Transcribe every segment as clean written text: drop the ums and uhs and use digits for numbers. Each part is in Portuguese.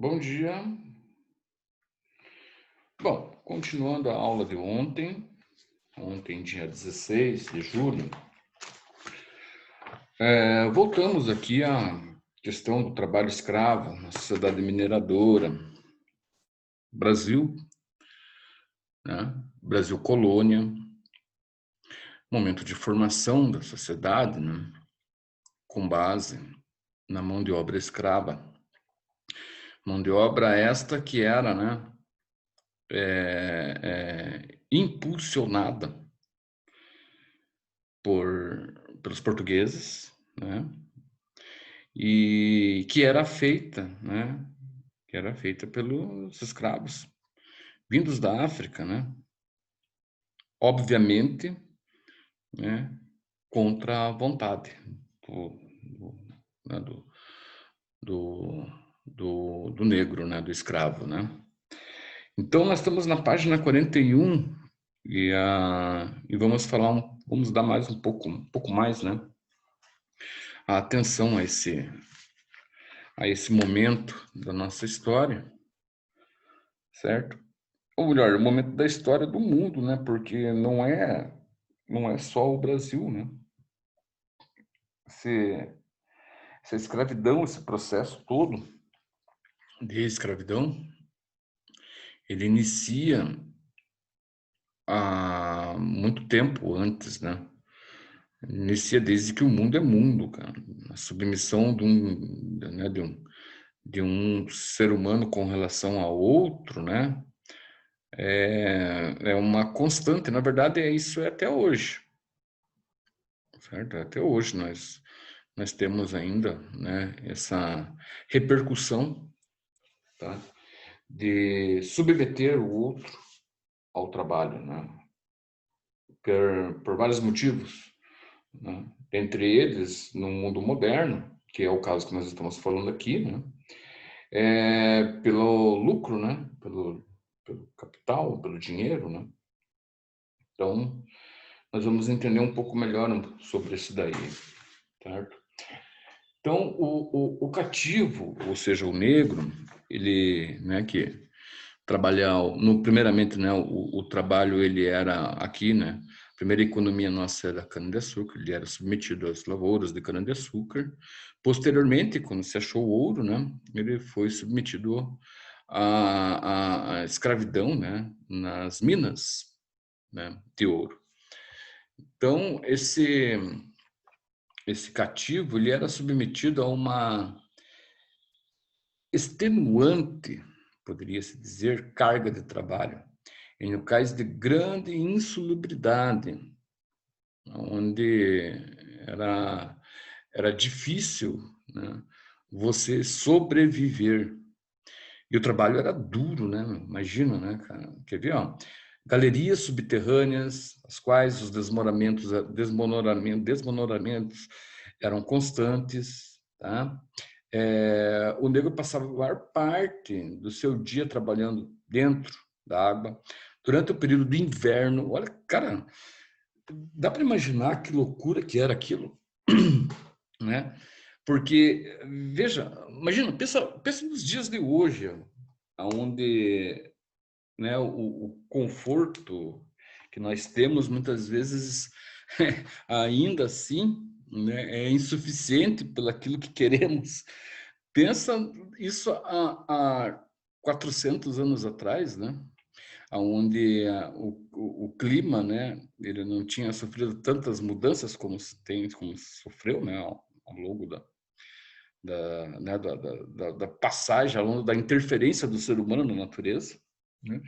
Bom dia. Bom, continuando a aula de ontem, dia 16 de julho, voltamos aqui à questão do trabalho escravo na sociedade mineradora, Brasil, né? Brasil colônia, momento de formação da sociedade, né? Com base na mão de obra escrava. Mão de obra esta que era, né? Impulsionada pelos portugueses, né? E que era feita, né? Que era feita pelos escravos vindos da África, né? Obviamente, né? Contra a vontade né? do negro, né? Do escravo, né? Então nós estamos na página 41 e vamos falar, vamos dar mais um pouco mais, né? A atenção a esse momento da nossa história, certo? Ou melhor, o momento da história do mundo, né? Porque não é só o Brasil, né? Essa escravidão, esse processo todo de escravidão, ele inicia há muito tempo antes, né? Inicia desde que o mundo é mundo, cara. A submissão né, de um ser humano com relação ao outro, né? É uma constante. Na verdade, isso é até hoje, certo? Até hoje nós temos ainda, né, essa repercussão, tá, de submeter o outro ao trabalho, né, por vários motivos, né, entre eles, no mundo moderno, que é o caso que nós estamos falando aqui, né, pelo lucro, né, pelo capital, pelo dinheiro, né. Então, nós vamos entender um pouco melhor sobre isso daí, certo? Então, o cativo, ou seja, o negro, ele, né, que trabalha, primeiramente, né, o trabalho, ele era aqui, né, a primeira economia nossa era cana-de-açúcar, ele era submetido às lavouras de cana-de-açúcar. Posteriormente, quando se achou o ouro, né, ele foi submetido à escravidão, né, nas minas, né, de ouro. Então, esse cativo, ele era submetido a uma extenuante, poderia-se dizer, carga de trabalho, em locais de grande insalubridade, onde era difícil, né, você sobreviver. E o trabalho era duro, né? Imagina, né, cara? Quer ver, ó? Galerias subterrâneas, as quais os desmoronamentos eram constantes, tá? O negro passava a maior parte do seu dia trabalhando dentro da água. Durante o período de inverno, olha, cara, dá para imaginar que loucura que era aquilo, né? Porque, veja, imagina, pensa nos dias de hoje, onde, né, o conforto que nós temos muitas vezes ainda assim, né, é insuficiente pelo aquilo que queremos. Pensa isso há 400 anos atrás, né, onde o clima, né, ele não tinha sofrido tantas mudanças como sofreu, né, ao longo né, da passagem, ao longo da interferência do ser humano na natureza, né?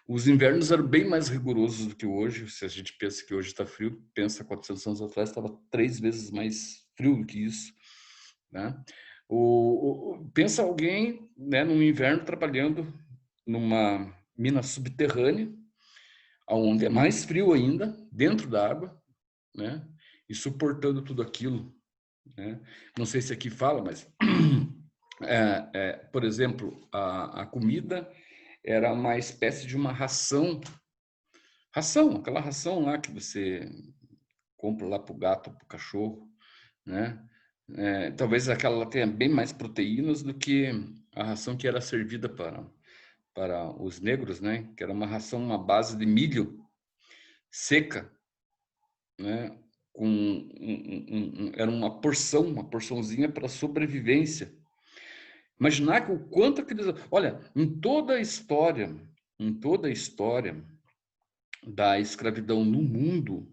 Os invernos eram bem mais rigorosos do que hoje. Se a gente pensa que hoje está frio, pensa 400 anos atrás estava 3 vezes mais frio do que isso, né? Pensa alguém, né, no inverno trabalhando numa mina subterrânea, onde é mais frio ainda, dentro da água, né? E suportando tudo aquilo, né? Não sei se aqui fala, mas por exemplo, a comida era uma espécie de uma ração, aquela ração lá que você compra lá para o gato, para o cachorro, né? Talvez aquela tenha bem mais proteínas do que a ração que era servida para os negros, né? Que era uma ração à base de milho seca, né? Era uma porçãozinha para sobrevivência. Imaginar que o quanto aqueles... Olha, em toda a história da escravidão no mundo,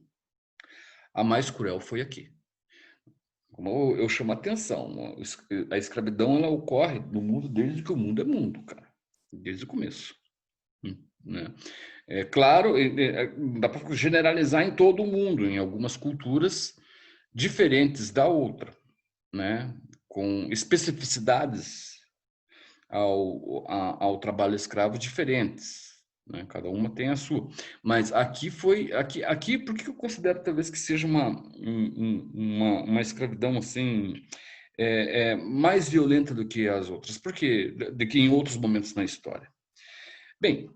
a mais cruel foi aqui. Como eu chamo a atenção, a escravidão ela ocorre no mundo desde que o mundo é mundo, cara. Desde o começo. Né? É claro, dá para generalizar em todo o mundo, em algumas culturas diferentes da outra, né? Com especificidades ao trabalho escravo diferentes, né? Cada uma tem a sua. Mas aqui por que eu considero talvez que seja uma escravidão assim mais violenta do que as outras? Porque do que em outros momentos na história. Bem,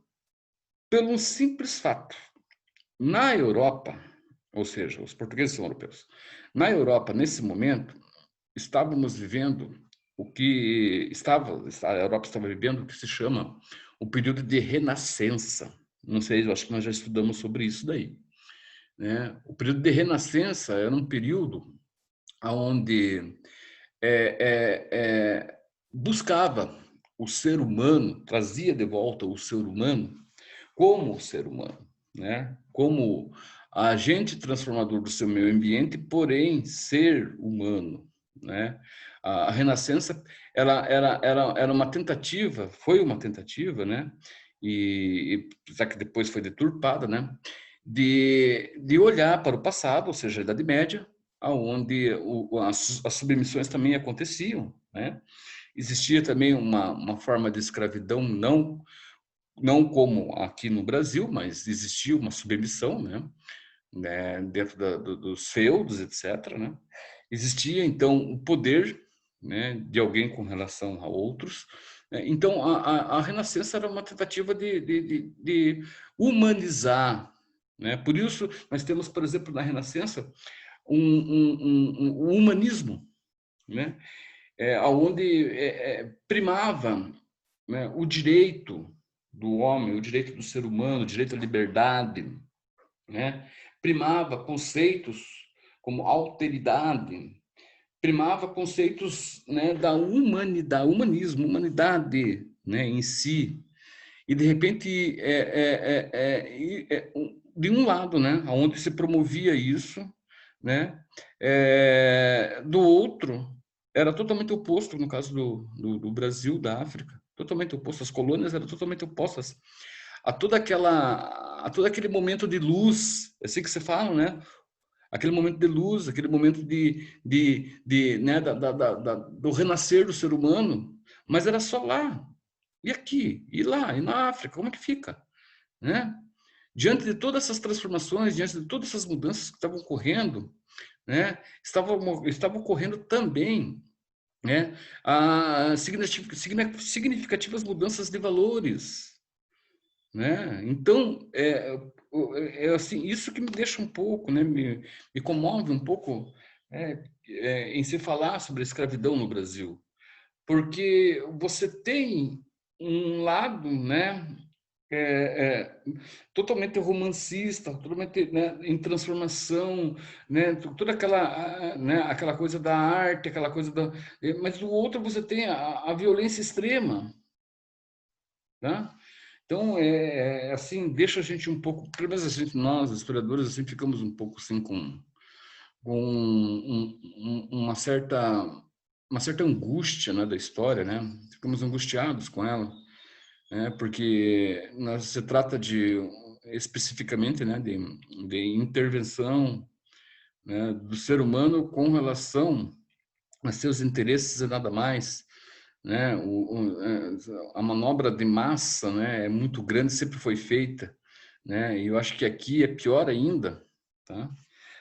pelo um simples fato, na Europa, ou seja, os portugueses são europeus, na Europa nesse momento estávamos vivendo a Europa estava vivendo o que se chama o período de renascença. Não sei, eu acho que nós já estudamos sobre isso daí, né? O período de renascença era um período onde buscava o ser humano, trazia de volta o ser humano como o ser humano, né? Como agente transformador do seu meio ambiente, porém ser humano, né? A Renascença era uma tentativa, foi uma tentativa, né? Já que depois foi deturpada, né? De olhar para o passado, ou seja, a Idade Média, aonde as submissões também aconteciam, né? Existia também uma forma de escravidão não como aqui no Brasil, mas existia uma submissão, né, dentro dos feudos, etc., né? Existia, então, o poder, né, de alguém com relação a outros. Né? Então, a Renascença era uma tentativa de humanizar. Né? Por isso, nós temos, por exemplo, na Renascença, um humanismo, né? Onde primava, né, o direito do homem, o direito do ser humano, o direito à liberdade, né? Primava conceitos como alteridade, primava conceitos, né, da humanidade, humanidade, né, em si. E de repente, de um lado, né, onde se promovia isso, né, do outro era totalmente oposto, no caso do Brasil, da África, totalmente oposto. As colônias eram totalmente opostas a todo aquele momento de luz, é assim que se fala, né? Aquele momento de luz, aquele momento né, do renascer do ser humano, mas era só lá, e aqui, e lá, e na África, como é que fica? Né? Diante de todas essas transformações, diante de todas essas mudanças que estavam ocorrendo, né, estavam ocorrendo também, né, significativas mudanças de valores, né? Então, assim, isso que me deixa um pouco, né, me comove um pouco, em se falar sobre a escravidão no Brasil, porque você tem um lado, né, é, é, totalmente romancista, totalmente, né, em transformação, né, toda né, aquela coisa da arte, aquela coisa da, mas do outro você tem a violência extrema, né? Então, assim, deixa a gente um pouco, pelo menos a gente, nós, historiadores, assim, ficamos um pouco assim com uma certa angústia, né, da história, né? Ficamos angustiados com ela, né? Porque se trata especificamente, né, de intervenção, né, do ser humano com relação a seus interesses e nada mais, né? A manobra de massa, né, é muito grande, sempre foi feita, né? E eu acho que aqui é pior ainda, tá?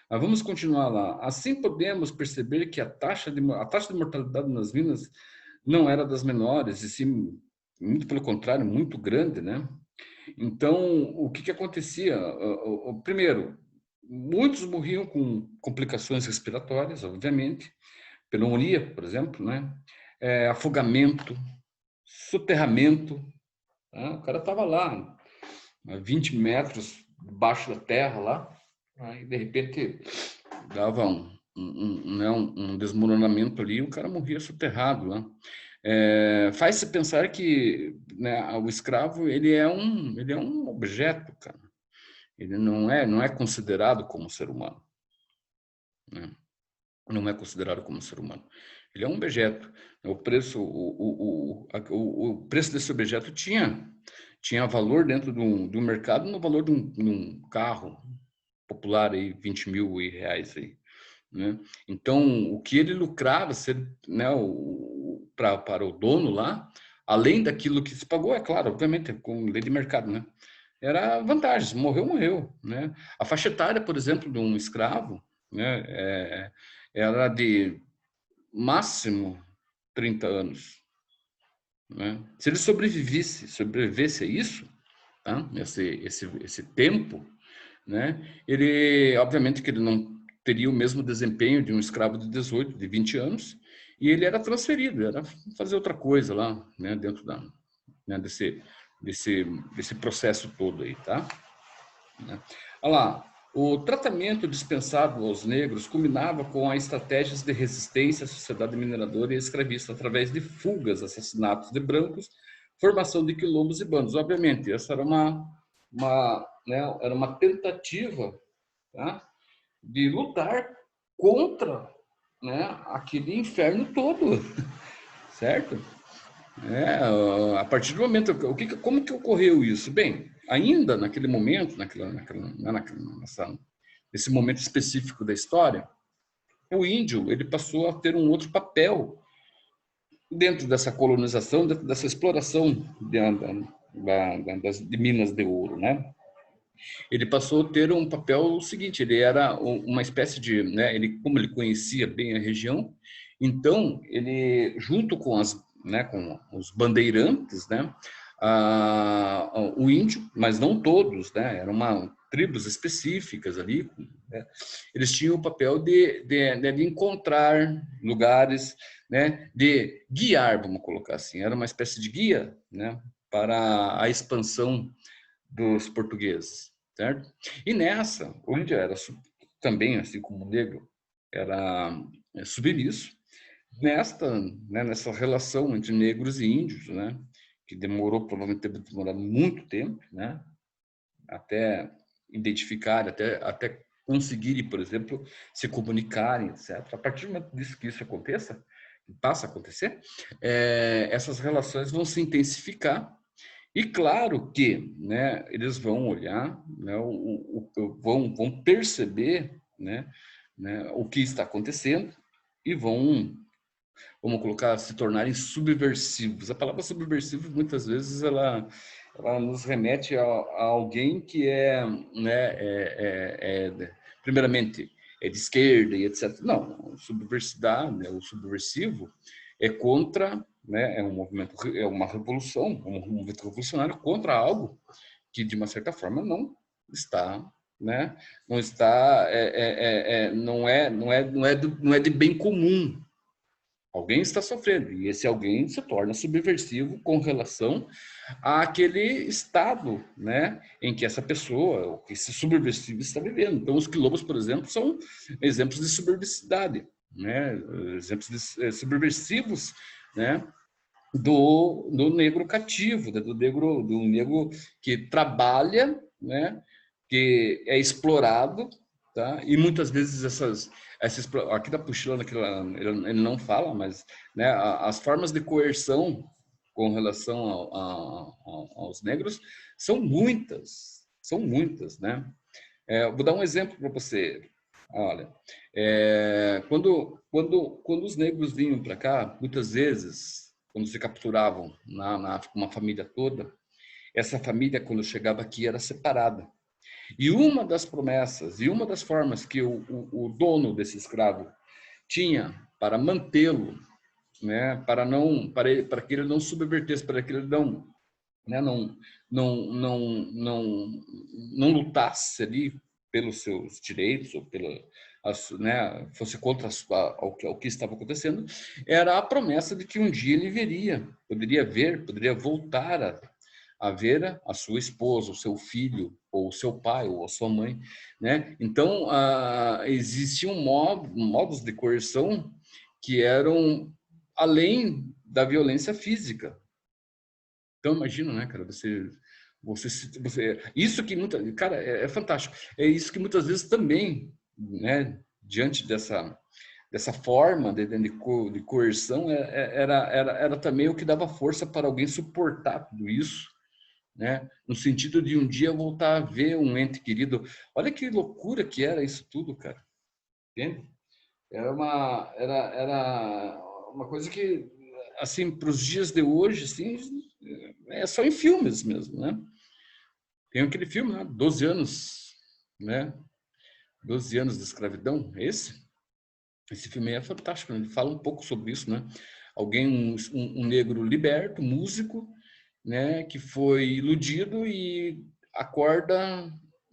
Mas vamos continuar lá. Assim podemos perceber que a taxa de mortalidade nas minas não era das menores, e sim, muito pelo contrário, muito grande, né? Então, o que acontecia? Primeiro, muitos morriam com complicações respiratórias, obviamente, pneumonia, por exemplo, né? Afogamento, soterramento. Tá? O cara estava lá, a 20 metros debaixo da terra lá, aí de repente dava um desmoronamento ali, e o cara morria soterrado lá. Faz-se pensar que, né, o escravo ele é um objeto, cara. Ele não é considerado como ser humano, né? Não é considerado como ser humano. Ele é um objeto. O preço desse objeto tinha valor dentro do mercado, no valor de um carro popular aí, 20 mil reais aí, né? Então, o que ele lucrava, né, para o dono lá, além daquilo que se pagou, é claro, obviamente, com lei de mercado, né? Era vantagens, morreu, né? A faixa etária, por exemplo, de um escravo, né, era de máximo 30 anos, né? Se ele sobrevivesse a isso, tá? Esse tempo, né? Ele, obviamente, que ele não teria o mesmo desempenho de um escravo de 18, de 20 anos, e ele era transferido, era fazer outra coisa lá, né? Dentro né? desse processo todo aí, tá? Né? Olha lá, o tratamento dispensado aos negros culminava com as estratégias de resistência à sociedade mineradora e escravista através de fugas, assassinatos de brancos, formação de quilombos e bandos. Obviamente, essa era uma tentativa, tá, de lutar contra, né, aquele inferno todo, certo? A partir do momento, como que ocorreu isso? Bem, ainda naquele momento, nesse momento específico da história, o índio ele passou a ter um outro papel dentro dessa colonização, dentro dessa exploração de minas de ouro, né? Ele passou a ter um papel seguinte, ele era uma espécie de, né, como ele conhecia bem a região, então ele, junto com com os bandeirantes, né, o índio, mas não todos, né, eram tribos específicas ali, né, eles tinham o papel de encontrar lugares, né, de guiar, vamos colocar assim, era uma espécie de guia, né, para a expansão dos portugueses, certo? E nessa, o índio era também, assim como o negro, era submisso. Nessa relação entre negros e índios, né, que provavelmente teve demorado muito tempo, né, até identificar, até conseguirem, por exemplo, se comunicarem, etc. A partir do momento que isso passa a acontecer, essas relações vão se intensificar. E claro que, né, eles vão olhar, né, vão perceber, né, o que está acontecendo e vamos colocar, se tornarem subversivos. A palavra subversivo, muitas vezes, ela nos remete a alguém que primeiramente, é de esquerda e etc. Não, subversidade, né, o subversivo é contra, né, é uma revolução, um movimento revolucionário contra algo que, de uma certa forma, não está, né, não é de bem comum. Alguém está sofrendo, e esse alguém se torna subversivo com relação àquele estado, né, em que essa pessoa, que esse subversivo está vivendo. Então, os quilombos, por exemplo, são exemplos de subversividade, né, exemplos de subversivos, né, do negro cativo, né, do negro que trabalha, né, que é explorado, tá? E muitas vezes aqui da Puxilana, ele não fala, mas, né, as formas de coerção com relação aos negros são muitas, né? Vou dar um exemplo para você. Olha, quando os negros vinham para cá, muitas vezes, quando se capturavam na África uma família toda, essa família, quando chegava aqui, era separada. E uma das promessas e uma das formas que o dono desse escravo tinha para mantê-lo, né, para que ele não subvertesse, para que ele né, não lutasse ali pelos seus direitos ou né, fosse contra ao que estava acontecendo, era a promessa de que um dia ele poderia voltar a ver a sua esposa, o seu filho, ou o seu pai, ou a sua mãe, né? Então, existiam modos de coerção que eram além da violência física. Então, imagina, né, cara, isso que cara, é fantástico. É isso que muitas vezes também, né, diante dessa forma de coerção, era também o que dava força para alguém suportar tudo isso, né? No sentido de um dia voltar a ver um ente querido. Olha que loucura que era isso tudo, cara. Entende? Era uma coisa que, assim, para os dias de hoje, assim, é só em filmes mesmo, né? Tem aquele filme, né? 12 anos, né? 12 anos de escravidão, é esse? Esse filme aí é fantástico, né? Ele fala um pouco sobre isso, né? Alguém, um negro liberto, músico, né? Que foi iludido e acorda,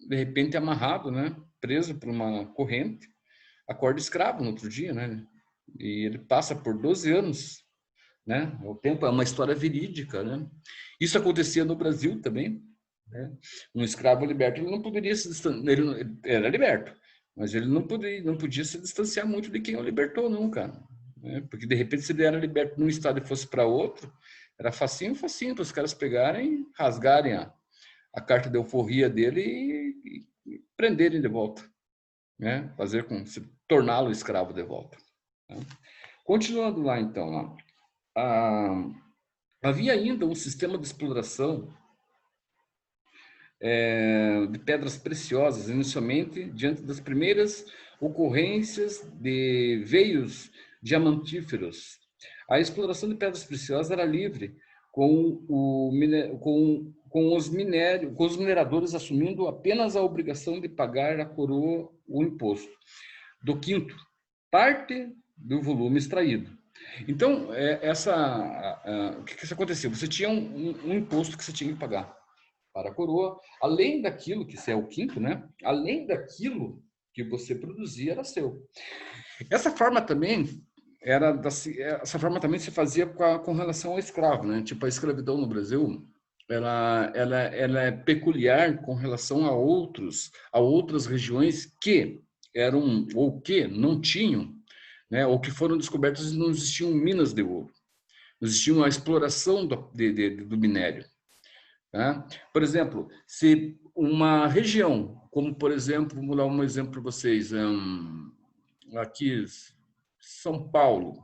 de repente, amarrado, né? Preso por uma corrente, acorda escravo no outro dia, né? E ele passa por 12 anos, né? O tempo é uma história verídica, né? Isso acontecia no Brasil também, né? Um escravo liberto, ele não poderia se distanciar, ele era liberto, mas ele não podia se distanciar muito de quem o libertou, não, cara. Né? Porque, de repente, se ele era liberto num estado e fosse para outro, era facinho para os caras pegarem, rasgarem a carta de alforria dele e prenderem de volta, né? Se torná-lo escravo de volta. Né? Continuando lá, então, lá. Havia ainda um sistema de exploração de pedras preciosas, inicialmente diante das primeiras ocorrências de veios diamantíferos. A exploração de pedras preciosas era livre, com os mineradores assumindo apenas a obrigação de pagar à coroa o imposto do quinto, parte do volume extraído. Então, o que acontecia? Você tinha um imposto que você tinha que pagar para a coroa, além daquilo, que é o quinto, né? Além daquilo que você produzia, era seu. Essa forma também essa forma também se fazia com relação ao escravo, né? Tipo, a escravidão no Brasil, ela é peculiar com relação a outras regiões que eram, ou que não tinham, né? Ou que foram descobertas e não existiam minas de ouro. Não existia a exploração do minério. Tá? Por exemplo, se uma região, como por exemplo, vamos dar um exemplo para vocês, aqui São Paulo,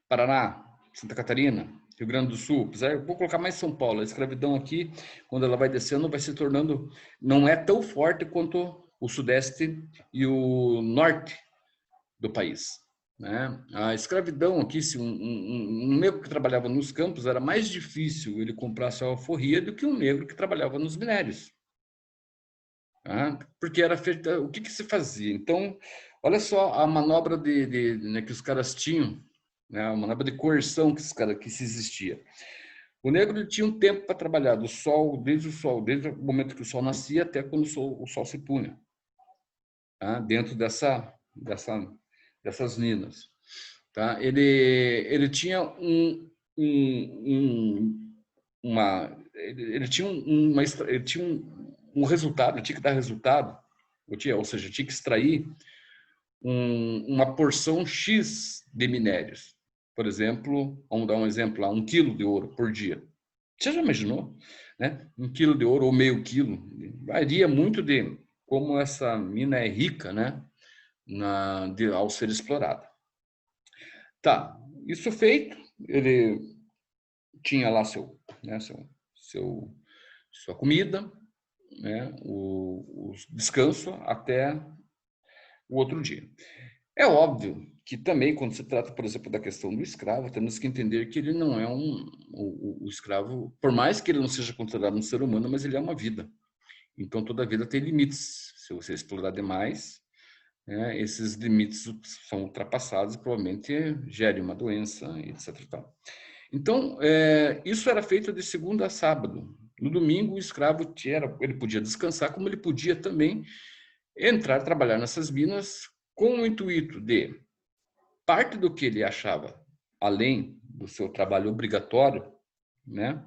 Paraná, Santa Catarina, Rio Grande do Sul, eu vou colocar mais São Paulo, a escravidão aqui, quando ela vai descendo, vai se tornando, não é tão forte quanto o sudeste e o norte do país. Né? A escravidão aqui, se um negro que trabalhava nos campos, era mais difícil ele comprar sua alforria do que um negro que trabalhava nos minérios. Tá? Porque era feita, o que se fazia? Então, olha só a manobra né, que os caras tinham, né, a manobra de coerção que se existia. O negro ele tinha um tempo para trabalhar, desde o momento que o sol nascia até quando o sol se punha, tá? Dentro dessas minas. Tá? Ele tinha ele tinha um resultado, ele tinha que dar resultado, ou seja, tinha que extrair uma porção X de minérios. Por exemplo, vamos dar um exemplo lá, 1 quilo de ouro por dia. Você já imaginou? Né? 1 quilo de ouro ou meio quilo. Varia muito de como essa mina é rica, né? Ao ser explorada. Tá, isso feito, ele tinha lá né, sua comida, né, o descanso até o outro dia. É óbvio que também, quando se trata, por exemplo, da questão do escravo, temos que entender que ele não é o escravo, por mais que ele não seja considerado um ser humano, mas ele é uma vida. Então, toda vida tem limites. Se você explorar demais, né, esses limites são ultrapassados e provavelmente gere uma doença, etc. Então, isso era feito de segunda a sábado. No domingo, o escravo ele podia descansar, como ele podia também entrar, trabalhar nessas minas com o intuito de parte do que ele achava, além do seu trabalho obrigatório, né,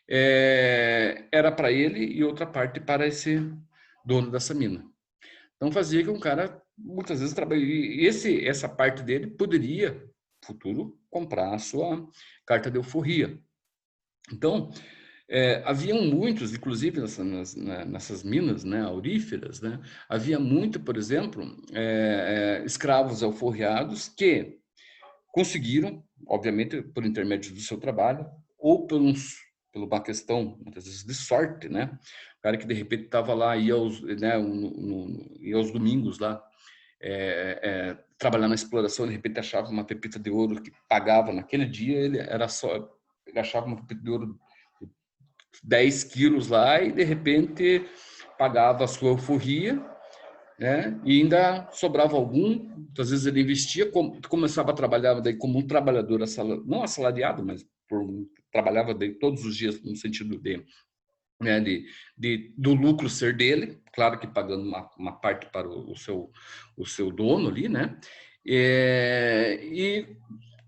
era para ele e outra parte para esse dono dessa mina. Então fazia que um cara, muitas vezes, essa parte dele poderia, no futuro, comprar a sua carta de alforria. Então, haviam muitos, inclusive nessas minas, né, auríferas, né, havia muito, por exemplo, escravos alforriados que conseguiram, obviamente, por intermédio do seu trabalho, ou por uma questão, muitas vezes, de sorte, né? O cara que, de repente, estava lá, ia aos domingos lá, trabalhar na exploração, de repente achava uma pepita de ouro que pagava naquele dia, ele achava uma pepita de ouro de 10 quilos lá e, de repente, pagava a sua alforria, né? E ainda sobrava algum, muitas vezes ele investia, começava a trabalhar daí como um trabalhador, não assalariado, mas trabalhava daí todos os dias no sentido né, do lucro ser dele, claro que pagando uma parte para o seu dono ali, né? E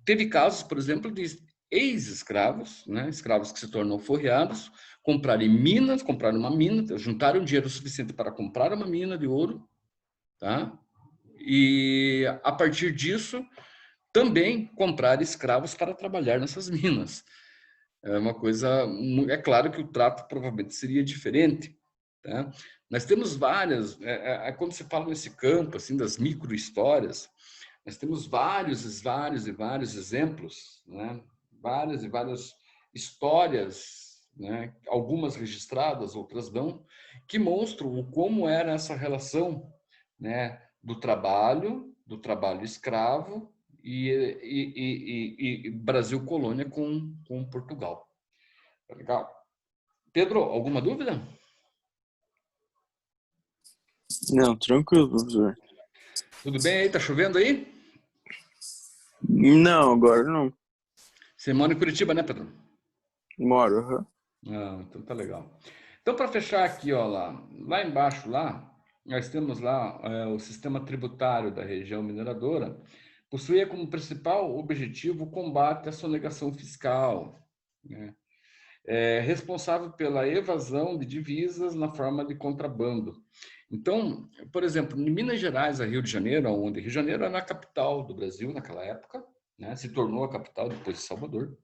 teve casos, por exemplo, de ex-escravos, né, escravos que se tornam alforriados, compraram uma mina, juntaram dinheiro suficiente para comprar uma mina de ouro, tá? E a partir disso também comprar escravos para trabalhar nessas minas. É uma coisa, é claro que o trato provavelmente seria diferente, tá? Nós temos várias, quando se fala nesse campo assim das micro-histórias, nós temos vários e vários exemplos, né? Várias e várias histórias, né? Algumas registradas, outras não, que mostram como era essa relação, né? Do trabalho escravo e Brasil colônia com Portugal. Tá legal? Pedro, alguma dúvida? Não, tranquilo, professor. Tudo bem aí? Tá chovendo aí? Não, agora não. Você mora em Curitiba, né, Pedro? Moro, aham. Ah, então tá legal. Então, para fechar aqui, ó, lá embaixo, nós temos lá o sistema tributário da região mineradora, possuía como principal objetivo o combate à sonegação fiscal, né? Responsável pela evasão de divisas na forma de contrabando. Então, por exemplo, em Minas Gerais, a Rio de Janeiro, onde Rio de Janeiro era a capital do Brasil naquela época, né, se tornou a capital depois de Salvador,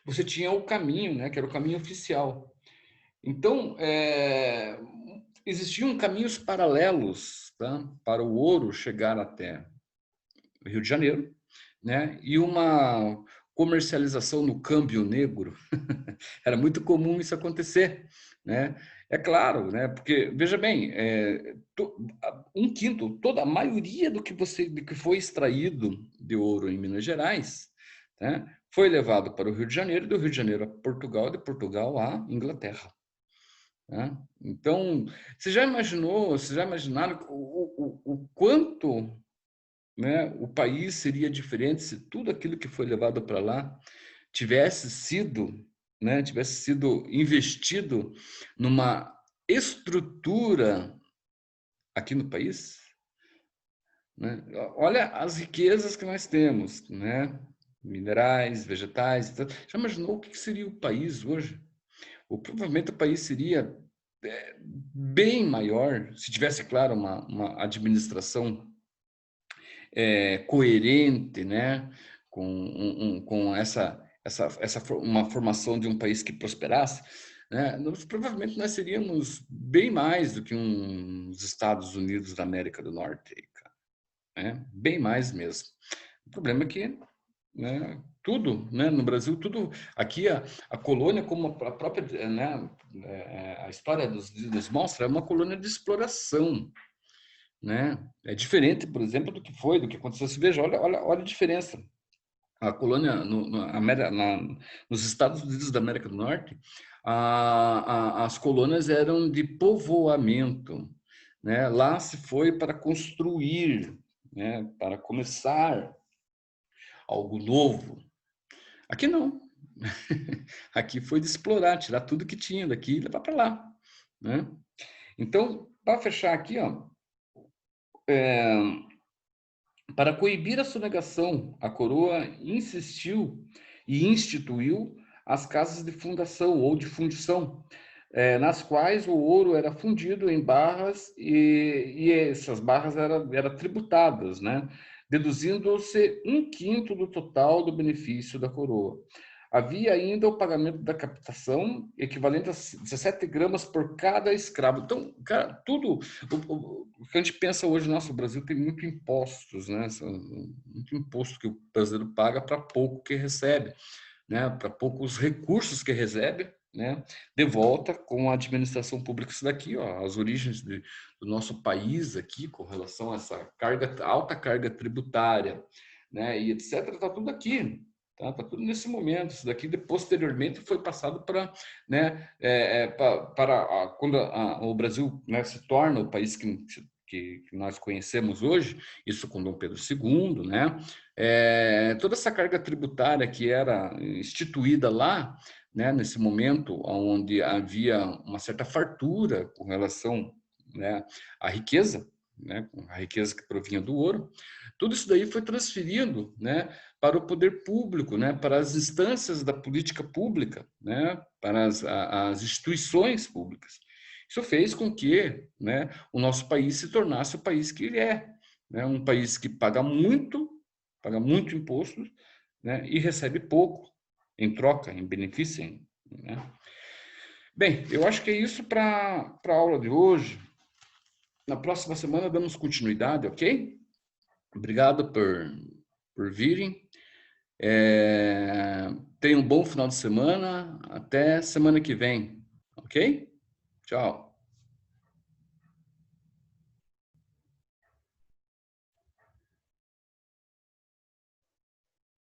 você tinha o caminho, né, que era o caminho oficial. Então, existiam caminhos paralelos, tá, para o ouro chegar até o Rio de Janeiro, né, e uma comercialização no câmbio negro. Era muito comum isso acontecer, né? É claro, né? Porque veja bem, um quinto, toda a maioria do que foi extraído de ouro em Minas Gerais, né, foi levado para o Rio de Janeiro, do Rio de Janeiro a Portugal, de Portugal à Inglaterra, né? Então, vocês já imaginaram o quanto, né, o país seria diferente se tudo aquilo que foi levado para lá tivesse sido, né, tivesse sido investido numa estrutura aqui no país, né? Olha as riquezas que nós temos, né? Minerais, vegetais, etc. Já imaginou o que seria o país hoje? Ou provavelmente o país seria bem maior se tivesse, claro, uma administração coerente, né? Com uma formação de um país que prosperasse, né? Provavelmente nós seríamos bem mais do que uns Estados Unidos da América do Norte, né? Bem mais mesmo. O problema é que, né, tudo, né, no Brasil, tudo aqui a colônia, como a própria, né, a história nos mostra, é uma colônia de exploração, né? É diferente, por exemplo, do que aconteceu. Você veja, olha a diferença. A colônia nos Estados Unidos da América do Norte, as colônias eram de povoamento, né? Lá se foi para construir, né? Para começar algo novo. Aqui não. Aqui foi de explorar, tirar tudo que tinha daqui e levar para lá, né? Então, para fechar aqui, ó, para coibir a sonegação, a coroa insistiu e instituiu as casas de fundação ou de fundição, nas quais o ouro era fundido em barras e essas barras eram tributadas, né? Deduzindo-se 1/5 do total do benefício da coroa. Havia ainda o pagamento da captação, equivalente a 17 gramas por cada escravo. Então, cara, tudo o que a gente pensa hoje, nosso Brasil tem muito impostos, né? Muito imposto que o brasileiro paga para pouco que recebe, né? Para poucos recursos que recebe, né? De volta com a administração pública. Isso daqui, ó, as origens do nosso país aqui, com relação a essa alta carga tributária, né? E etc. Está tudo aqui. Tá tudo nesse momento. Isso daqui, posteriormente, foi passado para, né, para quando o Brasil, né, se torna o país que nós conhecemos hoje, isso com Dom Pedro II, né? Toda essa carga tributária que era instituída lá, né, nesse momento onde havia uma certa fartura com relação, né, à riqueza, né, a riqueza que provinha do ouro, tudo isso daí foi transferido, né, para o poder público, né, para as instâncias da política pública, né, para as instituições públicas. Isso fez com que, né, o nosso país se tornasse o país que ele é, né, um país que paga muito imposto, né, e recebe pouco em troca, em benefício, né? Bem, eu acho que é isso para a aula de hoje. Na próxima semana damos continuidade, ok? Obrigado por virem. Tenha um bom final de semana. Até semana que vem, ok? Tchau.